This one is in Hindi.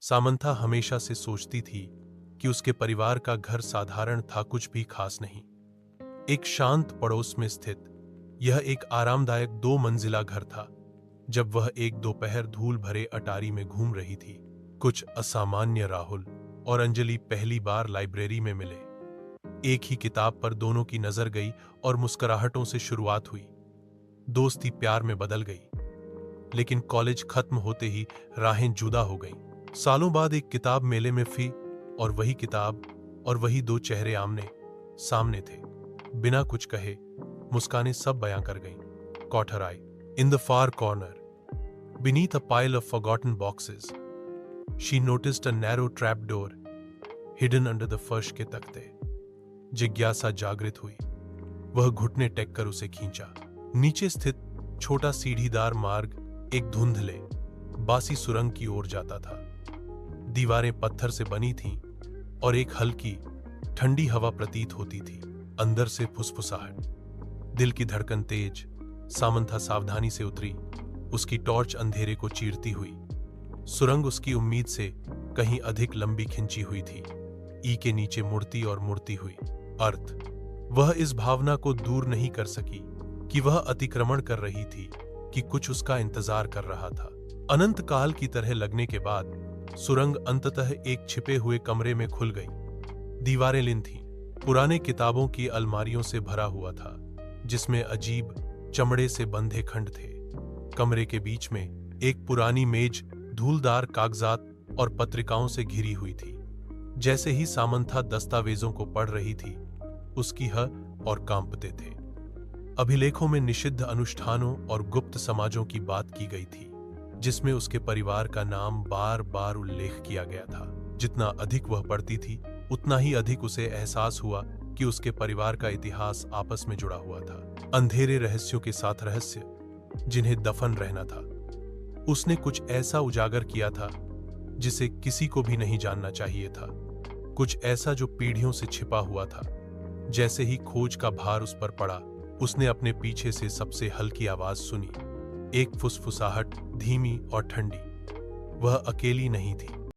सामंथा हमेशा से सोचती थी कि उसके परिवार का घर साधारण था, कुछ भी खास नहीं। एक शांत पड़ोस में स्थित यह एक आरामदायक 2 मंजिला घर था। जब वह एक दोपहर धूल भरे अटारी में घूम रही थी, कुछ असामान्य राहुल और अंजलि पहली बार लाइब्रेरी में मिले। एक ही किताब पर दोनों की नजर गई और मुस्कुराहटों से शुरुआत हुई। दोस्ती प्यार में बदल गई, लेकिन कॉलेज खत्म होते ही राहें जुदा हो गईं। सालों बाद एक किताब मेले में थी और वही किताब और वही 2 चेहरे आमने सामने थे। बिना कुछ कहे मुस्कानें सब बयां कर गईं। Caught her eye in the far corner beneath a pile of forgotten boxes she noticed a narrow trap door hidden under the फर्श के तख्ते। जिज्ञासा जागृत हुई। वह घुटने टेक कर उसे खींचा। नीचे स्थित छोटा सीढ़ीदार मार्ग एक धुंधले बासी सुरंग की ओर जाता था। दीवारें पत्थर से बनी थीं और एक हल्की ठंडी हवा प्रतीत होती थी। अंदर से फुसफुसाहट, दिल की धड़कन तेज। सामंथा सावधानी से उतरी, उसकी टॉर्च अंधेरे को चीरती हुई। सुरंग उसकी उम्मीद से कहीं अधिक लंबी खिंची हुई थी। ई के नीचे मुड़ती और मुड़ती हुई। अर्थ, वह इस भावना को दूर नहीं कर सकी कि वह अतिक्रमण कर रही थी, कि कुछ उसका इंतजार कर रहा था। अनंत काल की तरह लगने के बाद सुरंग अंततः एक छिपे हुए कमरे में खुल गई। दीवारें लिन थीं, पुराने किताबों की अलमारियों से भरा हुआ था, जिसमें अजीब चमड़े से बंधे खंड थे। कमरे के बीच में एक पुरानी मेज धूलदार कागजात और पत्रिकाओं से घिरी हुई थी। जैसे ही सामंथा दस्तावेजों को पढ़ रही थी, उसकी ह और कांपते थे। अभिलेखों में निषिद्ध अनुष्ठानों और गुप्त समाजों की बात की गई थी, जिसमें उसके परिवार का नाम बार बार उल्लेख किया गया था। जितना अधिक वह पढ़ती थी, उतना ही अधिक उसे एहसास हुआ कि उसके परिवार का इतिहास आपस में जुड़ा हुआ था। अंधेरे रहस्यों के साथ रहस्य, जिन्हें दफन रहना था। उसने कुछ ऐसा उजागर किया था जिसे किसी को भी नहीं जानना चाहिए था। कुछ ऐसा जो पीढ़ियों से छिपा हुआ था। जैसे ही खोज का भार उस पर पड़ा, उसने अपने पीछे से सबसे हल्की आवाज सुनी। एक फुसफुसाहट, धीमी और ठंडी। वह अकेली नहीं थी।